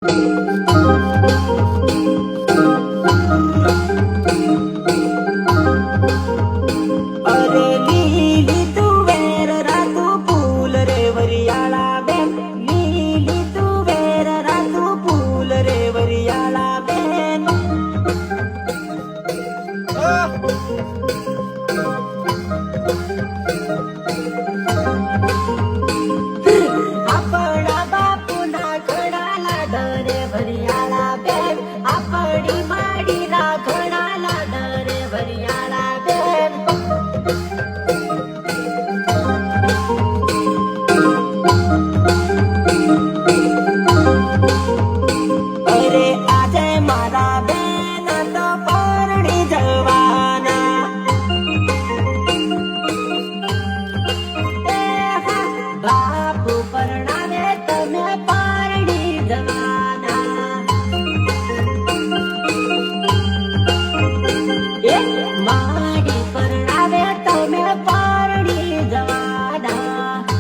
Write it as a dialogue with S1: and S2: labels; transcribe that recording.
S1: અરે લીલી તુવેર રાતું ફૂલ રે વરિયાળા બેન, લીલી તુવેર રાતું ફૂલ રે વરિયાળા બેન. આપણા બાપુના ઘણા લાડ રે વરિયાળા બેન, આપણી માડીના ઘણા લાડ રે વરિયાળા બેન. અરે આજે મારા બેન તો પરણી જવાના. બાપુ પરણાવે તમે પરણી જવાના. એ માડી